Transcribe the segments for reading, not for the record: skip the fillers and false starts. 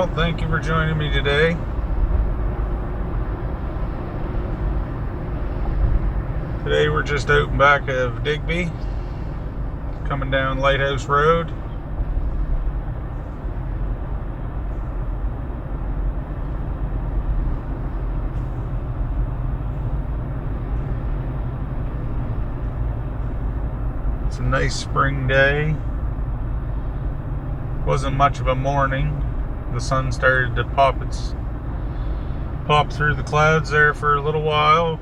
Well, thank you for joining me today. Today we're just out and back of Digby, coming down Lighthouse Road. It's a nice spring day. Wasn't much of a morning. The sun started to pop through the clouds there for a little while.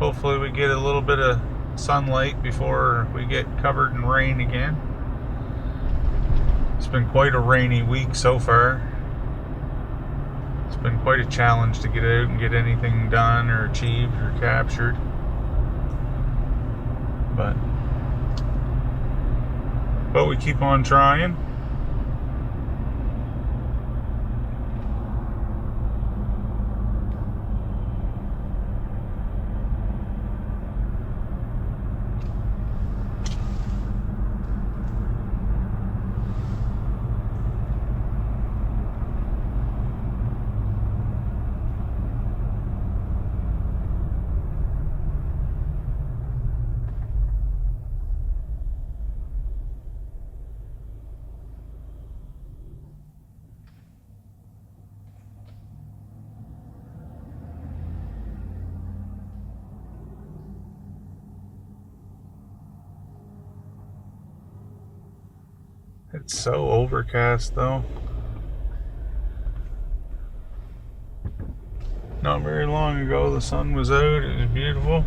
Hopefully we get a little bit of sunlight before we get covered in rain again. It's been quite a rainy week so far. It's been quite a challenge to get out and get anything done or achieved or captured. But we keep on trying. It's so overcast though. Not very long ago the sun was out, it was beautiful.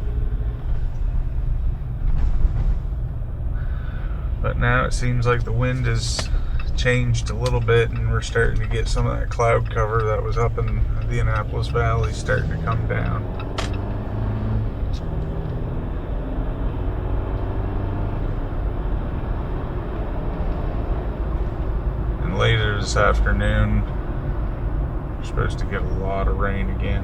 But now it seems like the wind has changed a little bit and we're starting to get some of that cloud cover that was up in the Annapolis Valley starting to come down. Later this afternoon, we're supposed to get a lot of rain again.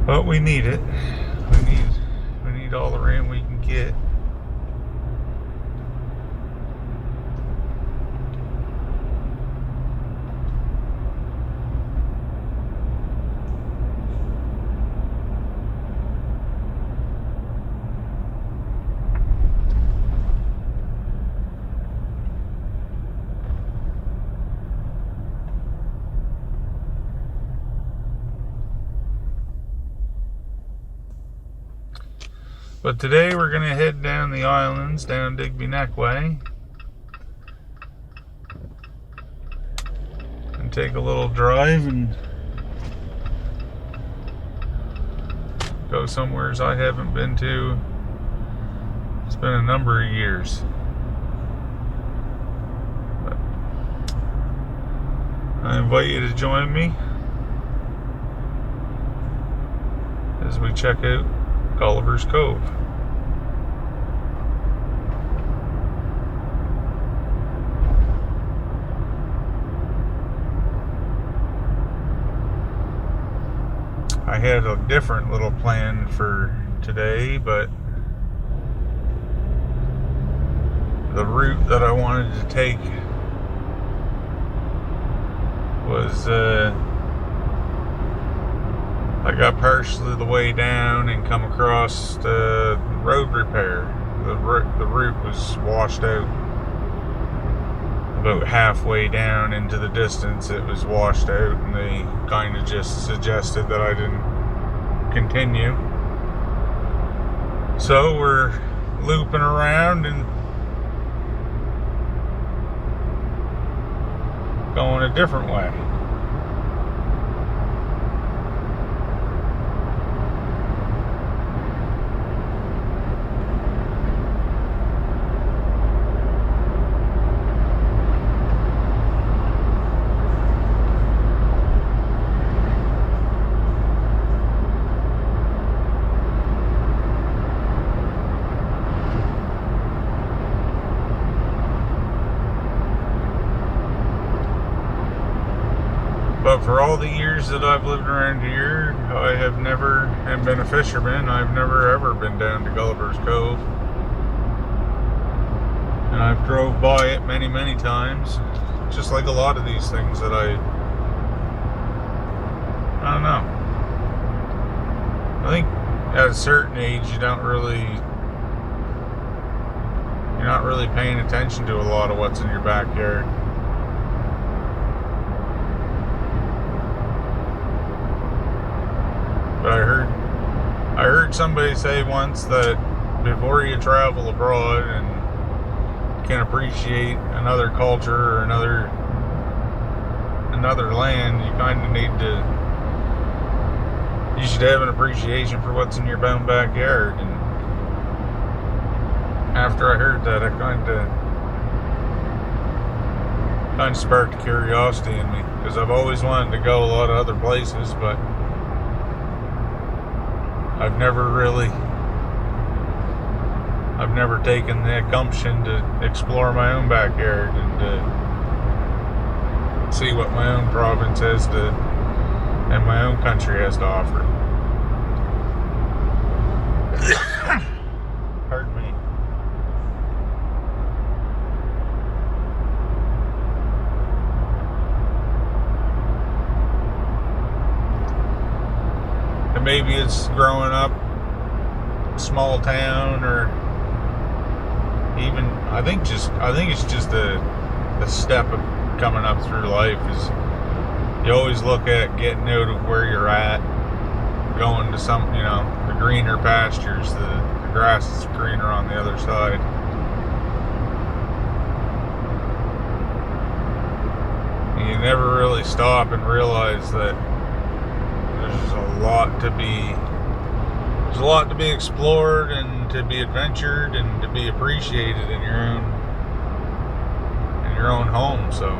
But we need it. We need all the rain we can get. But today we're going to head down the islands, down Digby Neckway, and take a little drive and go somewheres I haven't been to. It's been a number of years. But I invite you to join me as we check out Gullivers Cove. I had a different little plan for today, but the route that I wanted to take was I got partially the way down and come across the road repair. The route was washed out. About halfway down into the distance it was washed out, and they kind of just suggested that I didn't continue. So we're looping around and going a different way. for all the years that I've lived around here, I have never, and been a fisherman, I've never ever been down to Gullivers Cove. And I've drove by it many, many times. Just like a lot of these things that I don't know. I think at a certain age you're not really paying attention to a lot of what's in your backyard. But I heard somebody say once that before you travel abroad and can appreciate another culture or another land, you kind of need to, you should have an appreciation for what's in your own backyard. And after I heard that, I kind of sparked curiosity in me, because I've always wanted to go a lot of other places, but I've never taken the gumption to explore my own backyard and to see what my own province has to, and my own country has to offer. Pardon me. And maybe it's growing up small town, or even I think it's just a step of coming up through life. Is you always look at getting out of where you're at, going to some, the greener pastures, the grass is greener on the other side. And you never really stop and realize that there's a lot to be explored and to be adventured and to be appreciated in your own home. So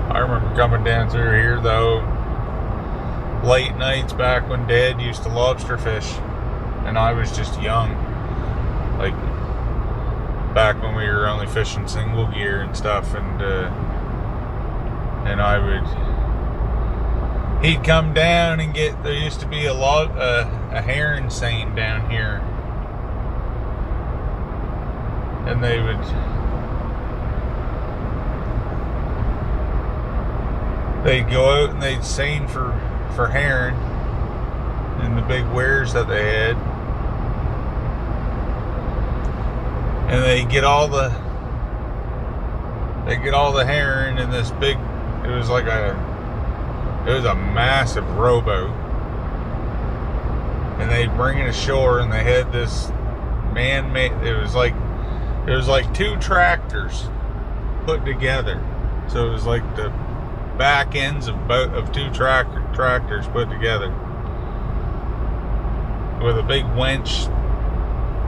I remember coming down through here, though, late nights back when Dad used to lobster fish, and I was just young, like back when we were only fishing single gear and stuff, and he'd come down and there used to be a herring seine down here, and they'd go out and they'd seine for herring and the big weirs that they had, and they get all the herring in this big, it was a massive rowboat, and they'd bring it ashore, and they had this man-made, it was like two tractors put together, so it was like the back ends of two tractors put together with a big winch,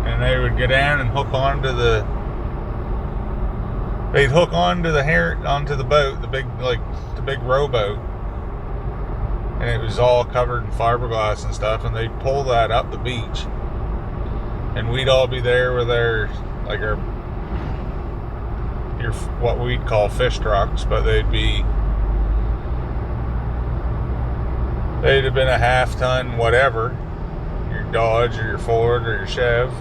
and they would get down and hook onto the boat, the big rowboat, and it was all covered in fiberglass and stuff, and they'd pull that up the beach, and we'd all be there with our what we'd call fish trucks, but they'd have been a half-ton whatever, your Dodge or your Ford or your Chev.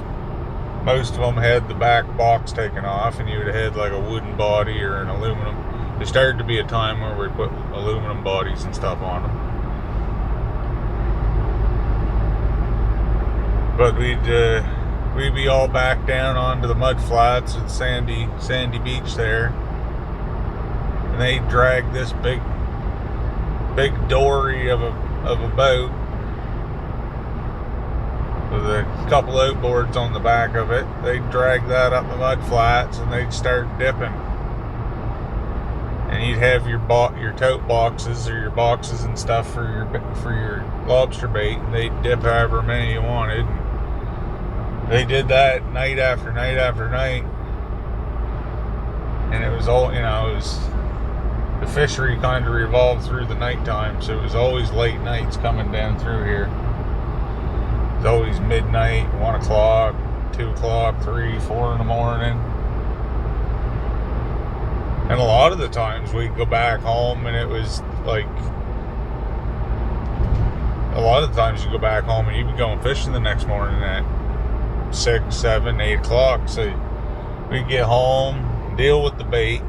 Most of them had the back box taken off, and you would have had like a wooden body or an aluminum. There started to be a time where we put aluminum bodies and stuff on them. But we'd be all back down onto the mud flats and sandy beach there, and they'd drag this big dory of a boat with a couple outboards on the back of it. They'd drag that up the mud flats, and they'd start dipping and you'd have your tote boxes or your boxes and stuff for your lobster bait, and they'd dip however many you wanted. And they did that night after night after night, and it was all, the fishery kind of revolved through the nighttime, so it was always late nights coming down through here. It was always midnight, 1 o'clock, 2 o'clock, 3, 4 in the morning. And a lot of the times we'd go back home and it was like, a lot of the times you go back home and you'd be going fishing the next morning at 6, 7, 8 o'clock. So we'd get home, deal with the bait.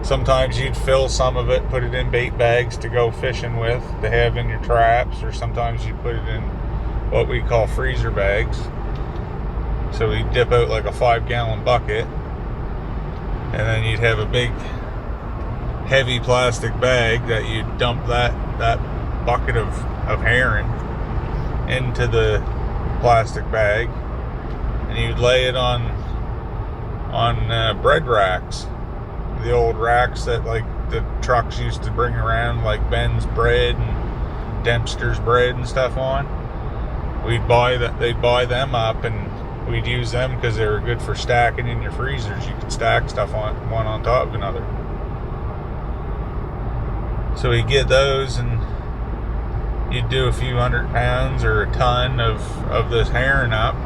Sometimes you'd fill some of it, put it in bait bags to go fishing with, to have in your traps, or sometimes you'd put it in what we call freezer bags. So we'd dip out like a 5-gallon bucket, and then you'd have a big heavy plastic bag that you'd dump that bucket of herring into the plastic bag, and you'd lay it on bread racks, the old racks that like the trucks used to bring around, like Ben's bread and Dempster's bread and stuff on. They'd buy them up, and we'd use them because they were good for stacking in your freezers. You could stack stuff one on top of another. So we'd get those, and you'd do a few 100 pounds or a ton of this herring up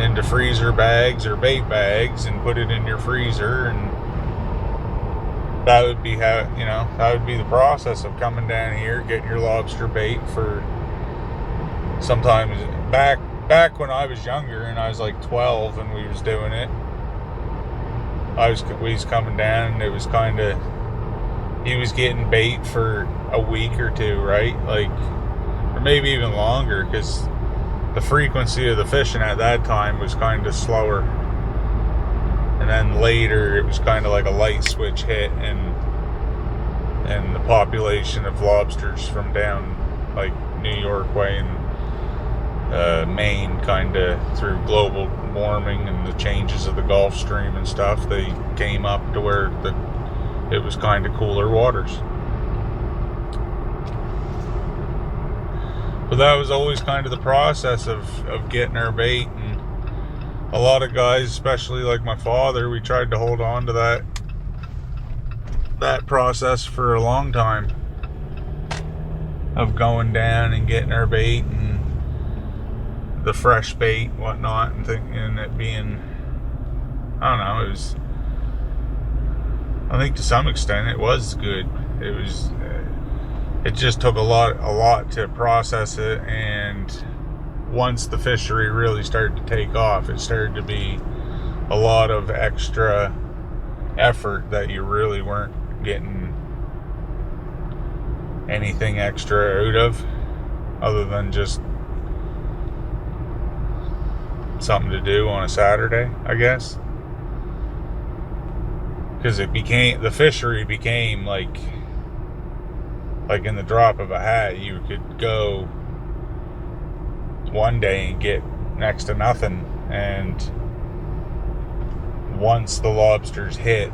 into freezer bags or bait bags and put it in your freezer, and that would be that would be the process of coming down here, getting your lobster bait for sometimes back when I was younger and I was like 12 and we was doing it. We was coming down, and it was kind of, he was getting bait for a week or two, right? Like, or maybe even longer, because the frequency of the fishing at that time was kind of slower. And then later it was kind of like a light switch hit, and the population of lobsters from down like New York way and Maine, kind of through global warming and the changes of the Gulf Stream and stuff, they came up to where it was kind of cooler waters. But that was always kind of the process of getting our bait, and a lot of guys, especially like my father, we tried to hold on to that process for a long time of going down and getting our bait and the fresh bait and whatnot, and it being, I don't know, I think to some extent it was good. It just took a lot to process it, and once the fishery really started to take off, it started to be a lot of extra effort that you really weren't getting anything extra out of, other than just something to do on a Saturday, I guess. Because the fishery became like in the drop of a hat. You could go one day and get next to nothing, and once the lobsters hit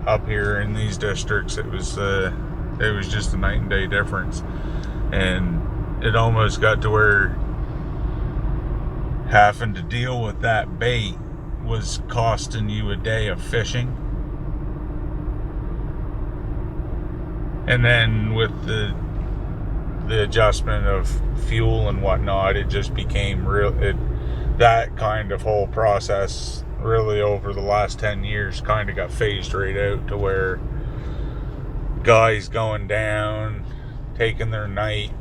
up here in these districts, it was just a night and day difference. And it almost got to where having to deal with that bait was costing you a day of fishing. And then with the adjustment of fuel and whatnot, it just became that kind of whole process really over the last 10 years kind of got phased right out, to where guys going down, taking their night,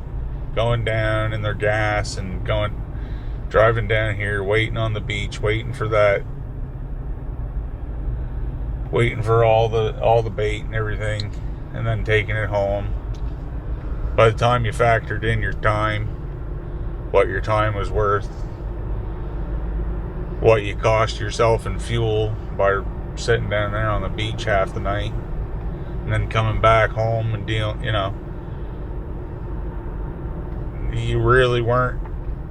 going down in their gas and driving down here, waiting on the beach, waiting for all the bait and everything, and then taking it home. By the time you factored in your time, what your time was worth, what you cost yourself in fuel by sitting down there on the beach half the night, and then coming back home and you really weren't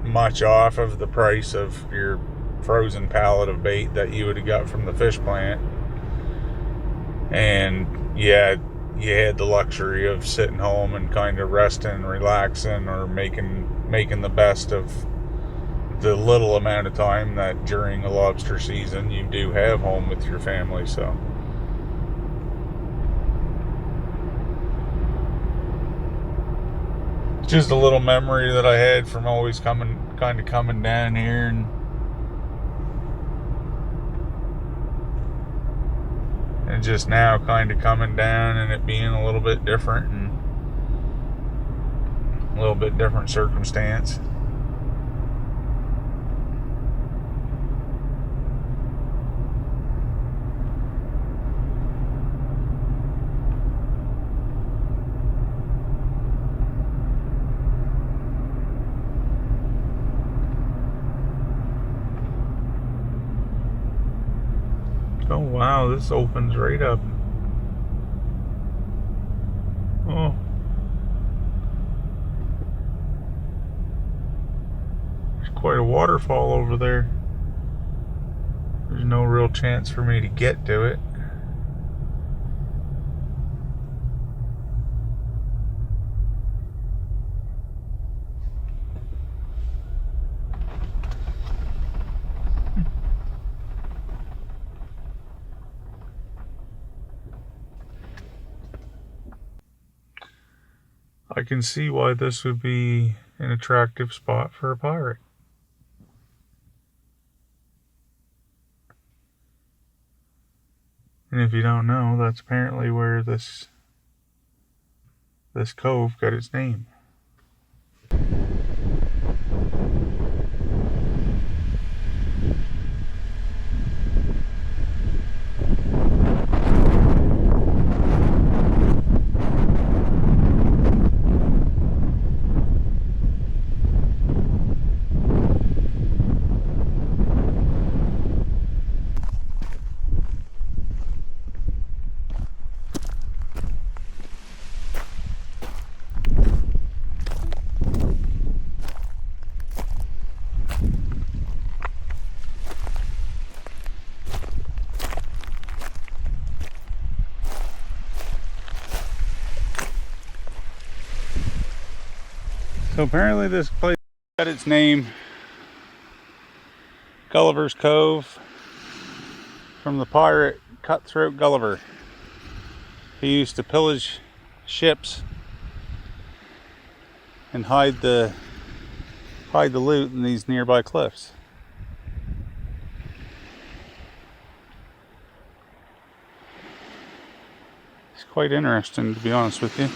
much off of the price of your frozen pallet of bait that you would have got from the fish plant. And yeah, you had the luxury of sitting home and kind of resting, relaxing, or making the best of the little amount of time that during a lobster season you do have home with your family. So just a little memory that I had from always coming down here, and just now kind of coming down and it being a little bit different and a little bit different circumstance. Oh wow, this opens right up. Oh. There's quite a waterfall over there. There's no real chance for me to get to it. I can see why this would be an attractive spot for a pirate. And if you don't know, that's apparently where this cove got its name. So apparently this place got its name, Gullivers Cove, from the pirate cutthroat Gulliver. He used to pillage ships and hide the loot in these nearby cliffs. It's quite interesting, to be honest with you.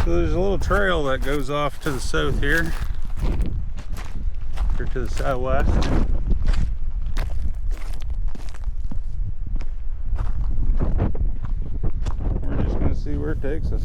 So there's a little trail that goes off to the south here, or to the southwest. We're just going to see where it takes us.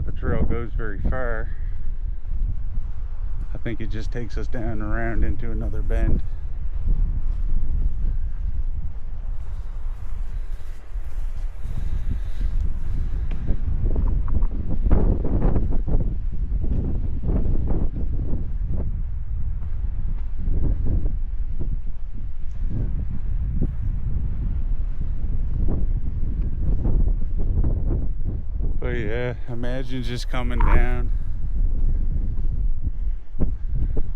The trail goes very far. I think it just takes us down and around into another bend. But yeah, imagine just coming down.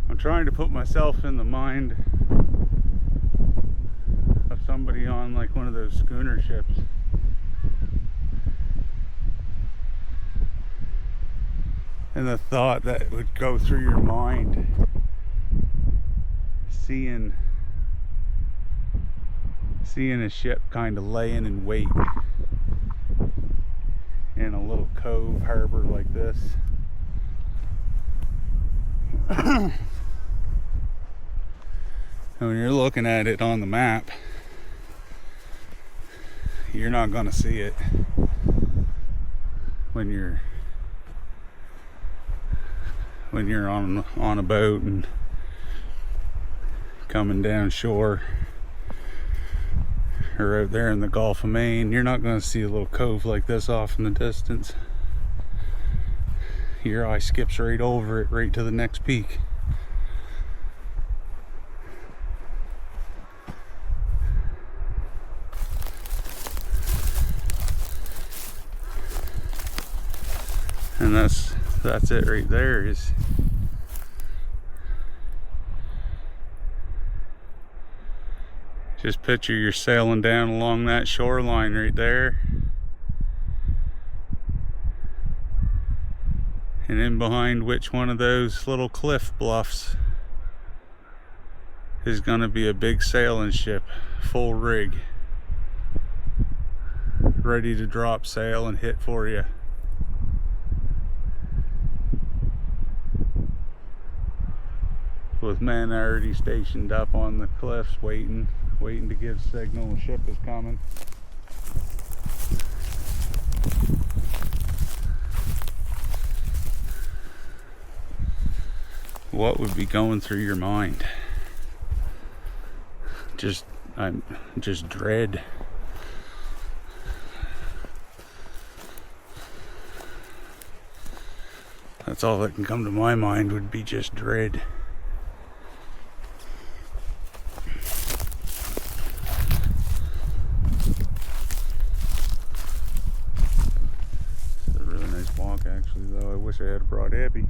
I'm trying to put myself in the mind of somebody on like one of those schooner ships. And the thought that would go through your mind, seeing a ship kind of laying in wait in a little cove harbor like this. And when you're looking at it on the map, you're not going to see it when you're on a boat and coming down shore or out there in the Gulf of Maine. You're not going to see a little cove like this off in the distance. Your eye skips right over it, right to the next peak. And that's it right there. Is just picture you're sailing down along that shoreline right there, and in behind which one of those little cliff bluffs is going to be a big sailing ship, full rig, ready to drop sail and hit for you. With men already stationed up on the cliffs waiting to give signal the ship is coming. What would be going through your mind? Just dread. That's all that can come to my mind, would be just dread. Actually, though, I wish I had brought Abby.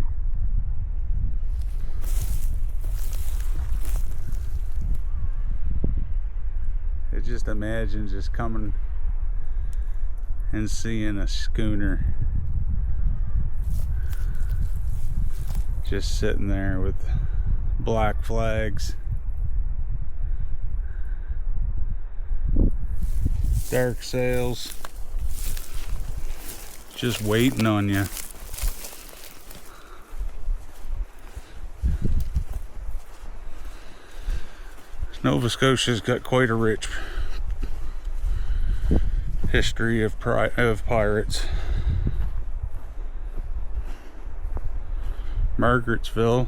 I just imagine just coming and seeing a schooner just sitting there with black flags, dark sails, just waiting on you. Nova Scotia's got quite a rich history of pirates. Margarettsville,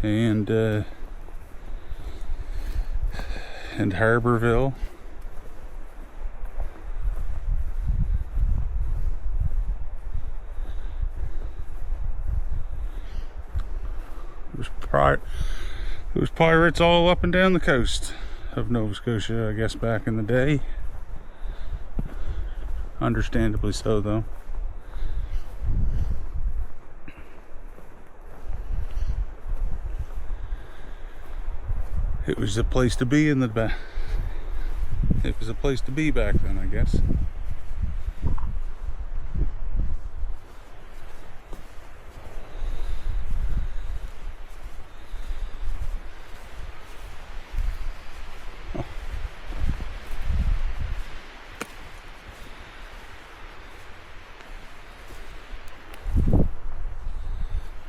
and Harborville. There was pirates all up and down the coast of Nova Scotia, I guess, back in the day. Understandably so, though. It was a place to be It was a place to be back then, I guess.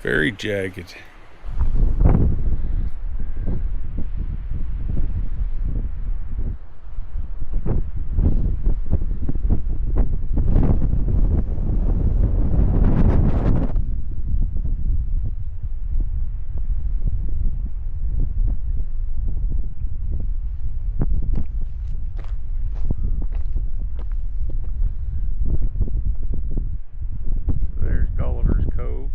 Very jagged. There's Gullivers Cove.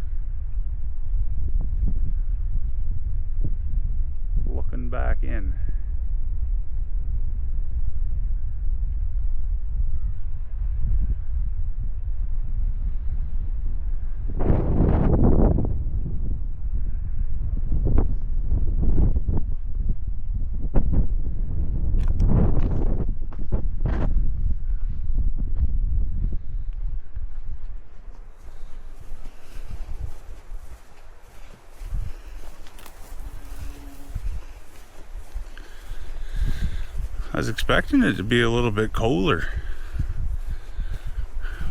I was expecting it to be a little bit colder,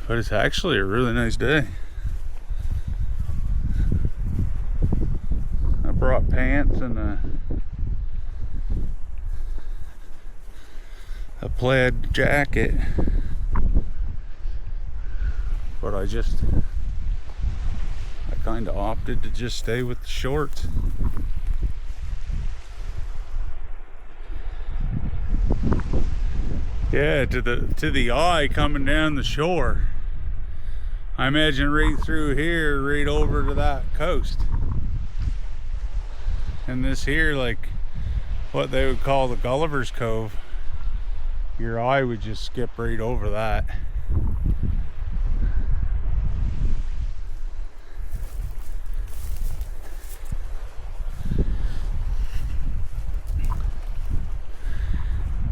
but it's actually a really nice day. I brought pants and a plaid jacket, but I kind of opted to just stay with the shorts. Yeah, to the eye coming down the shore, I imagine right through here, right over to that coast. And this here, like what they would call the Gullivers Cove, your eye would just skip right over that.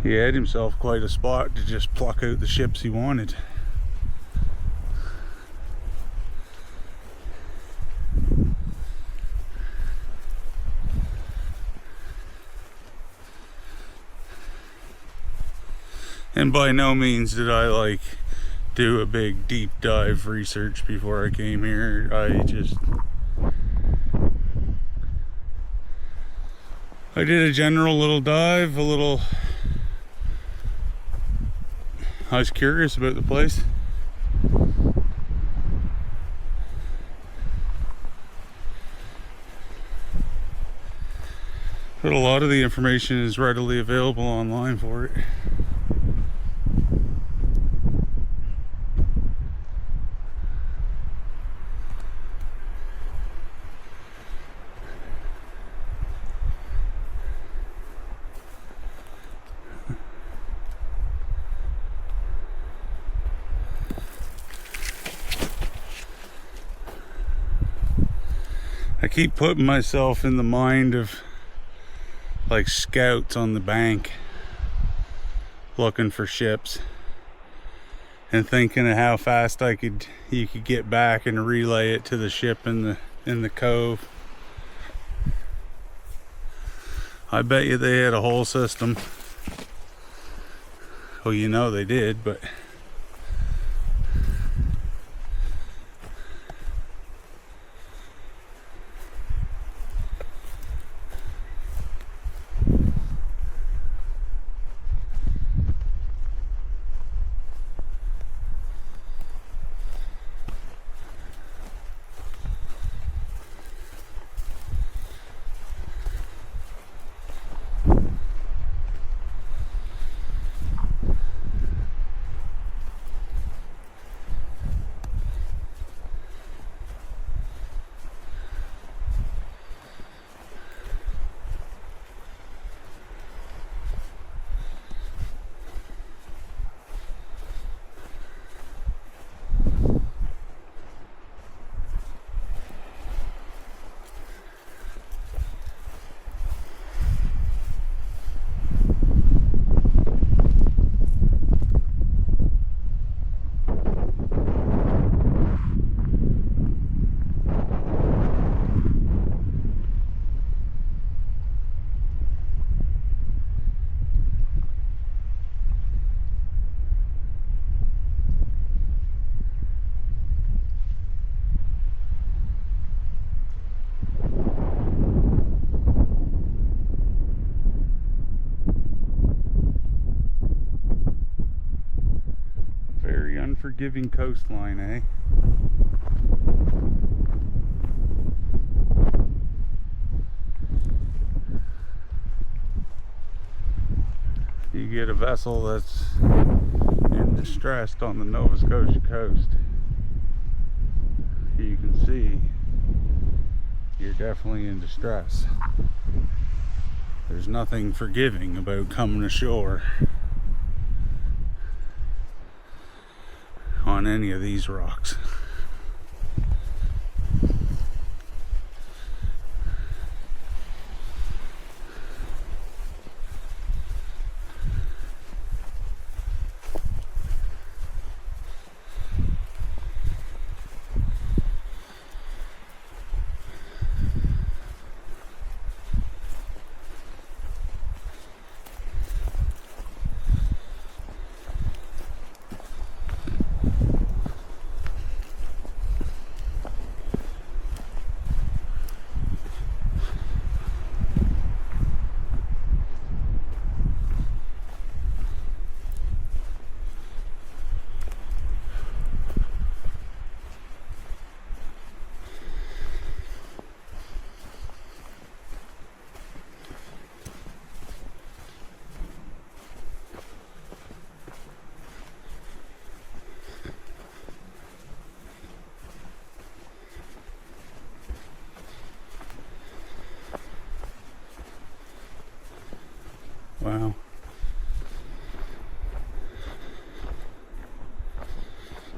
He had himself quite a spot to just pluck out the ships he wanted. And by no means did I do a big deep dive research before I came here. I did a general little dive, I was curious about the place. But a lot of the information is readily available online for it. I keep putting myself in the mind of scouts on the bank looking for ships and thinking of how fast you could get back and relay it to the ship in the cove. I bet you they had a whole system. Well, you know they did, but unforgiving coastline, eh? You get a vessel that's in distress on the Nova Scotia coast, you can see you're definitely in distress. There's nothing forgiving about coming ashore on any of these rocks. Wow.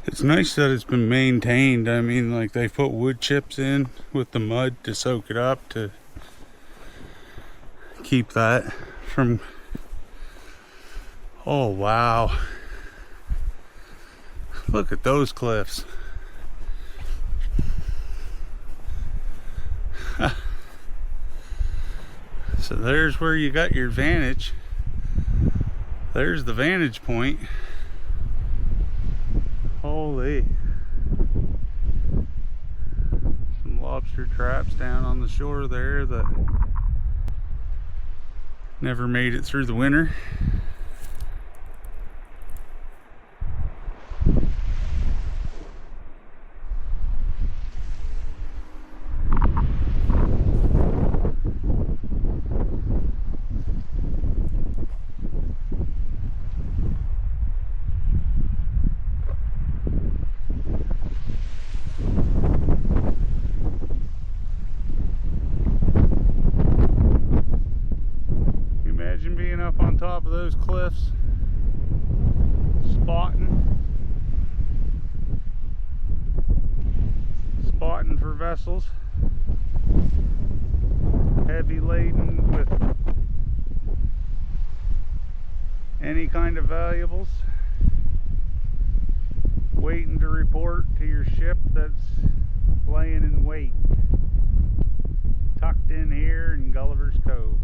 It's nice that it's been maintained. I mean, like they put wood chips in with the mud to soak it up to keep that from. Oh, wow. Look at those cliffs. So there's where you got your vantage. There's the vantage point. Holy. Some lobster traps down on the shore there that never made it through the winter. Imagine being up on top of those cliffs, spotting for vessels, heavy laden with any kind of valuables, waiting to report to your ship that's laying in wait, tucked in here in Gullivers Cove.